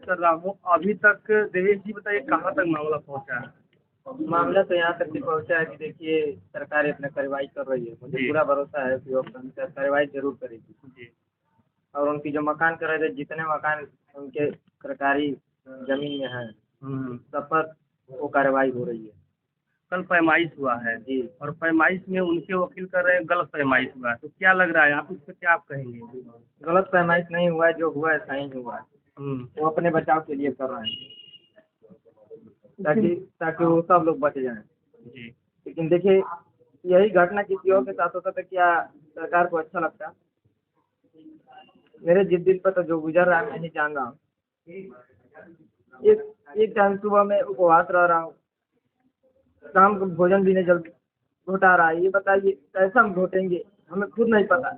कर रहा हूँ। अभी तक देवेश जी बताइए कहाँ तक मामला पहुँचा है? मामला तो यहाँ तक भी पहुँचा है कि देखिए सरकार अपना कार्रवाई कर रही है। मुझे जी। पूरा भरोसा है कि वो अपना कार्रवाई जरूर करेगी। जी। और उनकी जो मकान कर रहे थे, जितने मकान उनके सरकारी जमीन में है, सब पर वो कार्रवाई हो रही है। कल पैमाइश हुआ है जी। और पैमाइश में उनके वकील कर रहे हैं गलत पैमाइश हुआ है, तो क्या लग रहा है आप उस पर क्या आप कहेंगे? गलत पैमाइश नहीं हुआ है, जो हुआ है सही हुआ है। वो अपने बचाव के लिए कर रहे हैं ताकि वो सब लोग बच जाएं। जी। लेकिन देखिए यही घटना किसी और के साथ होता तो क्या सरकार को अच्छा लगता? मेरे जिस दिल पर तो जो गुजर रहा है मैं नहीं जान रहा हूँ। एक टाइम सुबह में उपवास रह रहा हूँ, शाम को भोजन भी नहीं जल्दी घोटा रहा है। ये बताइए कैसे हम घोटेंगे, हमें खुद नहीं पता।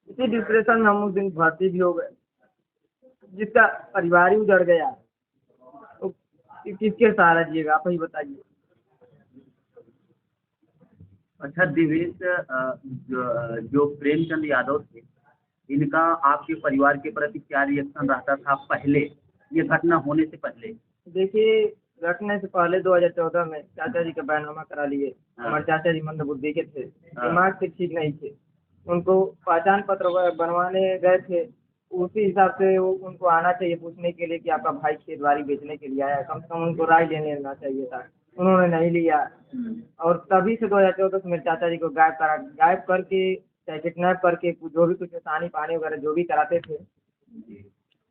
इसी डिप्रेशन में हम उस दिन भर्ती भी हो गए। जिसका परिवार ही उजड़ गया तो किसके सहारा जिएगा, आप ही बताइए। अच्छा दिवेश, जो प्रेमचंद यादव थे, इनका आपके परिवार के प्रति क्या रिएक्शन रहता था पहले, ये घटना होने से पहले? देखिए घटने से पहले 2014 में चाचा जी का बयाननामा करा लिए। हमारे चाचा जी मंदबुद्धि के थे, दिमाग से ठीक नहीं थे। उनको पहचान पत्र बनवाने गए थे, उसी हिसाब से वो उनको आना चाहिए पूछने के लिए कि आपका भाई खेतबाड़ी बेचने के लिए आया, कम से कम उनको राय लेना चाहिए था। उन्होंने नहीं लिया। और तभी से 2014 से मेरे चाचा जी को गायब करके चाहे किडनैप करके जो भी कुछ आसानी पानी वगैरह जो भी कराते थे,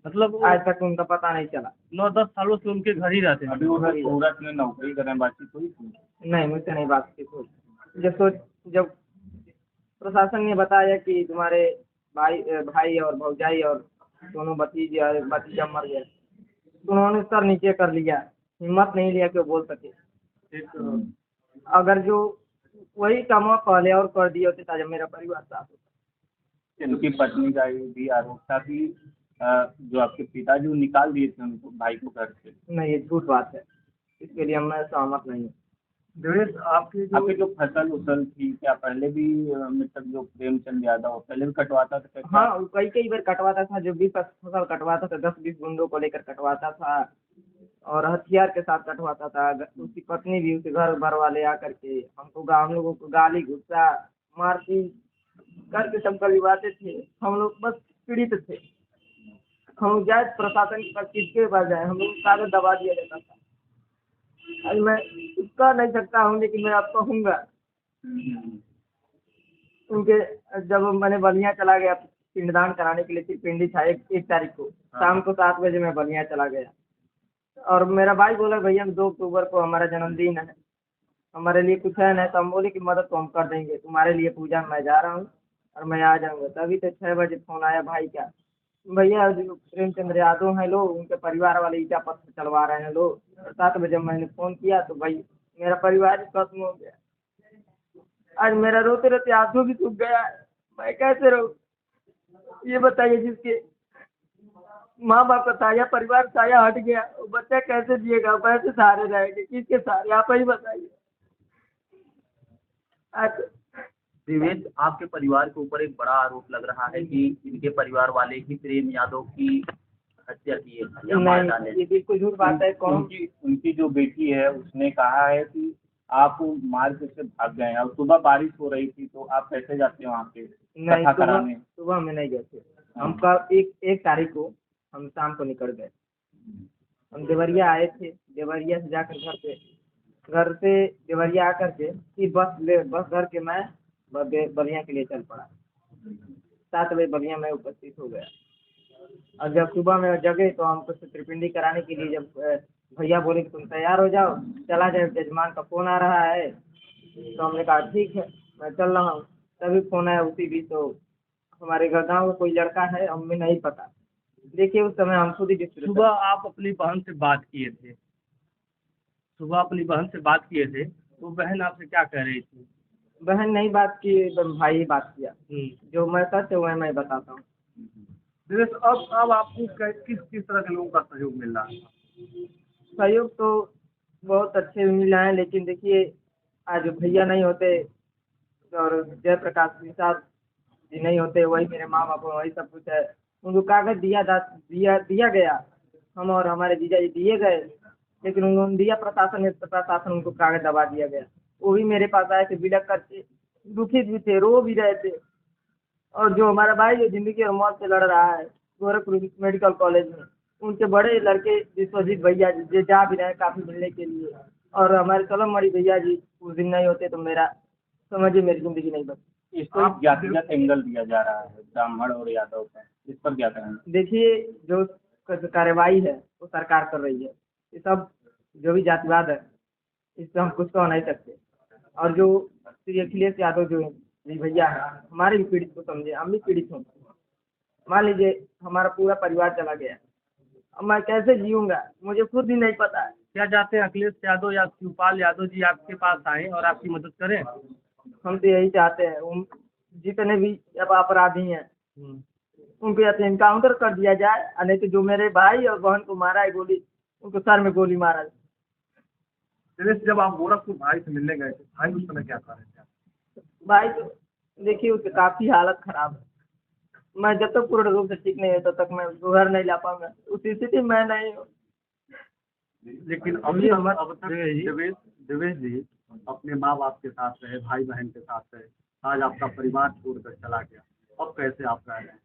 मतलब आज तक उनका पता नहीं चला। 9-10 सालों से उनके घर ही रहते हैं। अभी वो तो सूरत में नौकरी कर रहे हैं, बातचीत हुई थी? नहीं, मुझसे नहीं बातचीत हुई। जब प्रशासन ने बताया कि तुम्हारे भाई और भौजाई और दोनों भतीजा मर गए, तो उन्होंने सर नीचे कर लिया, हिम्मत नहीं लिया कि वो बोल सके। अगर जो वही काम पहले और कर दिए होते ताकि मेरा परिवार साथ होता। उनकी पत्नी का ये भी आरोप था कि जो आपके पिताजी वो निकाल दिए थे उनको, भाई को घर से। नहीं, ये झूठ बात है, इसके लिए मैं सहमत नहीं हूँ। देवेश आपकी जो फसल उसल थी, क्या पहले भी मतलब जो प्रेमचंद यादव पहले भी कटवाता था? हाँ, कई बार कटवाता था। जो भी फसल कटवाता था 10-20 गुंडों को लेकर कटवाता था और हथियार के साथ कटवाता था। उसकी पत्नी भी, उसके घर भर वाले आकर के हम लोगों को गाली गुस्सा मारपीट करके सब करवाते थे। हम लोग बस पीड़ित थे। हम लोग जाए प्रशासन के पास, किसके पास जाए, हम लोग कागज दबा दिया जाता था। आज मैं कह नहीं सकता हूँ, लेकिन मैं अब कहूँगा। उनके जब मैंने बलिया चला गया पिंडदान कराने के लिए, फिर पिंडी था 1 तारीख को शाम को 7 बजे मैं बलिया चला गया। और मेरा भाई बोला भैया 2 अक्टूबर को हमारा जन्मदिन है, हमारे लिए कुछ है ना, तो हम बोले कि मदद तो हम कर देंगे, तुम्हारे लिए पूजा मैं जा रहा हूँ और मैं आ जाऊँगा। तभी तो 6 बजे फोन आया भाई का, भैया जो प्रेमचंद यादव हैं लो, उनके परिवार वाले ईटा पत्थर चलवा रहे हैं लो। 7 बजे मैंने फोन किया तो भाई मेरा परिवार ही खत्म हो गया। आज मेरा रोते रोते आंसू भी सूख गया। मैं कैसे रहूं, ये बताइए। जिसके माँ बाप का साया, परिवार साया हट गया, वो बच्चा कैसे जिएगा, कैसे सहारे रहेंगे, किसके सहारे, आप ही बताइए। आज दिवेश, आपके परिवार के ऊपर एक बड़ा आरोप लग रहा है कि इनके परिवार वाले ही प्रेम यादव की हत्या की है या मार डाले। ये बिल्कुल झूठ बात है। कौन? उनकी जो बेटी है उसने कहा है कि आप मार के से भाग गए और सुबह बारिश हो रही थी, तो आप कैसे जाते हैं वहाँ पे नहीं, कथा कराने? सुबह में नहीं गए थे हम। कल 1 तारीख को हम शाम को निकल गए। हम देवरिया आए थे, देवरिया से जाकर घर से देवरिया आकर के फिर बस घर के मैं बलिया के लिए चल पड़ा। 7 बजे बलिया में उपस्थित हो गया। और जब सुबह में जगे तो हमको त्रिपिंडी कराने के लिए जब भैया बोले कि तुम तैयार हो जाओ, चला जाए, जजमान का फोन आ रहा है, तो हमने कहा ठीक है मैं चल रहा हूँ। तभी फोन आया उसी बीच, तो हमारे गाँव में कोई लड़का है, हमें नहीं पता। देखिए उस समय हम खुद ही सुबह आप अपनी बहन से बात किए थे, तो बहन आपसे क्या कह रही थी? बहन नहीं बात की, भाई ही बात किया। जो मैं सच है वह मैं बताता हूँ। अब आपको किस तरह के लोगों का सहयोग मिल रहा है? सहयोग तो बहुत अच्छे मिला है, लेकिन देखिए आज भैया नहीं होते और जयप्रकाश प्रसाद जी नहीं होते, वही मेरे माँ बाप, वही सब कुछ है। उनको कागज दिया गया, हम और हमारे जीजा जी दिए गए, लेकिन उन्होंने दिया प्रशासन उनको कागज दबा दिया गया। वो भी मेरे पास आए थे बिलख करके, दुखी भी थे, रो भी रहे थे। और जो हमारा भाई जो जिंदगी और मौत से लड़ रहा है गोरखपुर मेडिकल कॉलेज में, उनके बड़े लड़के विश्वजीत भैया जी जो जा भी रहे हैं काफी मिलने के लिए, और हमारे सोलम मणि भैया जी उस दिन नहीं होते तो मेरा समझिए मेरी जिंदगी नहीं बची। इसको एक जातिगत एंगल दिया जा रहा है ब्राह्मण और यादव का, इस पर क्या कहेंगे? देखिए जो कार्रवाई है वो सरकार कर रही है, ये सब जो भी जातिवाद है इससे हम कुछ कह नहीं सकते। और जो श्री अखिलेश यादव जो जी भैया है, हमारे भी पीड़ित को समझे, हम भी पीड़ित हूँ। मान लीजिए हमारा पूरा परिवार चला गया, अब मैं कैसे जीऊँगा मुझे खुद ही नहीं पता है। क्या चाहते हैं अखिलेश यादव या शिवपाल यादव जी आपके पास आए और आपकी मदद करें? हम तो यही चाहते हैं जितने भी अब अपराधी हैं उनको या तो इनकाउंटर कर दिया जाए, और नहीं तो जो मेरे भाई और बहन को मारा है गोली, उनको सर में गोली मारा जाए। जब आप गोरखपुर भाई से मिलने गए थे, भाई उस समय क्या कर रहे थे? भाई तो देखिए उसकी काफ़ी हालत खराब है, मैं जब तक पूर्ण रूप से ठीक नहीं है तब तक मैं घर नहीं ला पाऊंगा, उस स्थिति में मैं नहीं हूँ। लेकिन अभी अब तक देवेश जी अपने माँ बाप के साथ रहे, भाई बहन के साथ रहे, आज आपका परिवार छोड़कर चला गया, अब कैसे आप रह रहे हैं?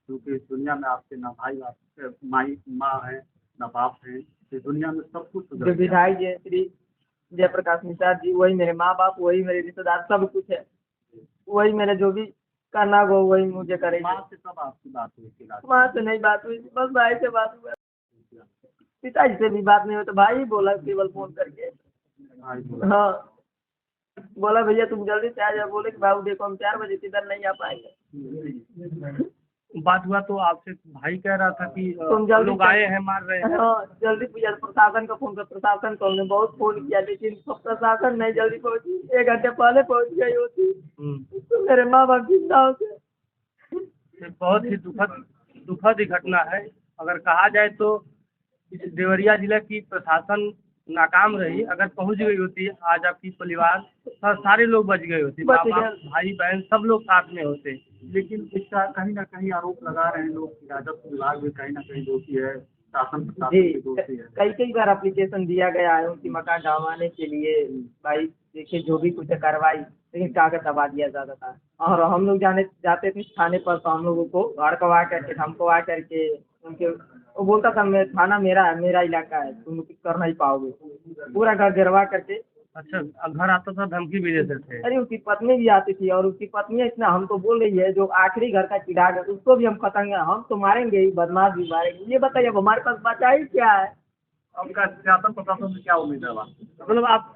क्योंकि इस दुनिया में आपके ना भाई बाप माँ है ना बाप है, इस दुनिया में सब कुछ जो विधायक जी श्री जयप्रकाश निषाद जी, वही मेरे माँ बाप, वही मेरे रिश्तेदार, सब कुछ है, वही मेरे जो भी करना हो वही मुझे करेंगे। माँ से कब आपकी बात हुई थी? माँ से नहीं बात हुई, बस भाई से बात हुआ। पिताजी से भी बात नहीं हुई तो भाई बोला केवल फोन करके, हाँ बोला भैया तुम जल्दी से आ जाओ, बोले कि बाबू देखो हम 4 बजे इधर नहीं आ पाएंगे। बात हुआ तो आपसे भाई कह रहा था कि तुम जल्दी लोग आए हैं मार रहे हैं। हाँ जल्दी पूछा, प्रशासन का फोन कर, प्रशासन को हमने बहुत फोन किया लेकिन प्रशासन नहीं जल्दी पहुंची, 1 घंटे पहले पहुंच गई होती तो मेरे माँ बाप जिंदा होते। ये बहुत ही दुखद ही घटना है। अगर कहा जाए तो इस देवरिया जिला की प्रशासन नाकाम रही, अगर पहुंच गई होती आज आपकी परिवार सारे लोग बच गए होते, माँ बाप भाई बहन सब लोग साथ में होते। लेकिन इसका कहीं ना कहीं आरोप लगा रहे हैं लोग कि राजस्व विभाग भी कहीं ना कहीं दोषी है, शासन प्रशासन भी दोषी है। कई बार एप्लीकेशन दिया गया है उनकी मकान ढहवाने के लिए, भाई देखिए जो भी कुछ है कार्रवाई, लेकिन कागज दबा दिया जाता था। और हम लोग जाते थे थाने पर तो हम लोगों को भड़कवा करके धमकवा करके उनके, वो बोलता था मैं थाना मेरा है, मेरा इलाका है, तुम कुछ कर नहीं पाओगे, पूरा घर गिरवा करके। अच्छा, घर आता था धमकी भी देते थे? अरे उसकी पत्नी भी आती थी, और उसकी पत्नी इतना हम तो बोल रही है जो आखिरी घर का चिराग है उसको भी हम खत्म, हम तो मारेंगे ही, बदमाश भी मारेंगे। ये बताइए अब हमारे पास बचा ही क्या है? आपका शासन प्रशासन से क्या उम्मीद है? मतलब आप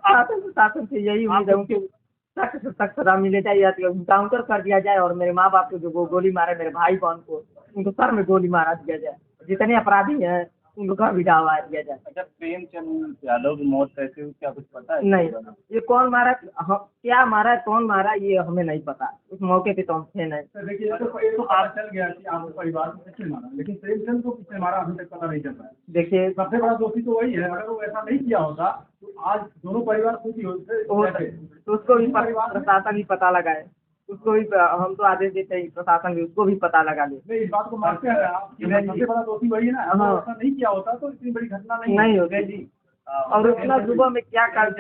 शासन से यही उम्मीद है उनके सख्त से सख्त सजा मिले जाए, या तो इनकाउंटर कर दिया जाए, और मेरे माँ बाप को जो गोली मारे मेरे भाई बहन को उनको सर में गोली मारा दिया जाए, जितने अपराधी हैं उनको घर भी ढहवा दिया जाए। अच्छा, प्रेमचंद यादव की मौत कैसे हुई, क्या कुछ पता है? नहीं, ये कौन मारा, क्या मारा, कौन मारा, ये हमें नहीं पता, उस मौके पे तो हम थे नहीं। देखिए तो आप चल गया कि आपके परिवार को किसने मारा, लेकिन प्रेमचंद को किसने मारा अभी तक पता नहीं चल रहा है। देखिए सबसे बड़ा दोषी तो वही है, अगर वो ऐसा नहीं किया होता तो आज दोनों परिवार खुशी होते। तो उसको भी प्रशासन भी पता लगाए, उसको भी हम तो आदेश देते हैं प्रशासन भी उसको भी पता लगा ले। नहीं, इस बात को मानते हैं आप कि सबसे बड़ा दोषी वही है ना, अगर ऐसा नहीं किया होता तो इतनी बड़ी घटना नहीं होती जी। और इतना सुबह में क्या कर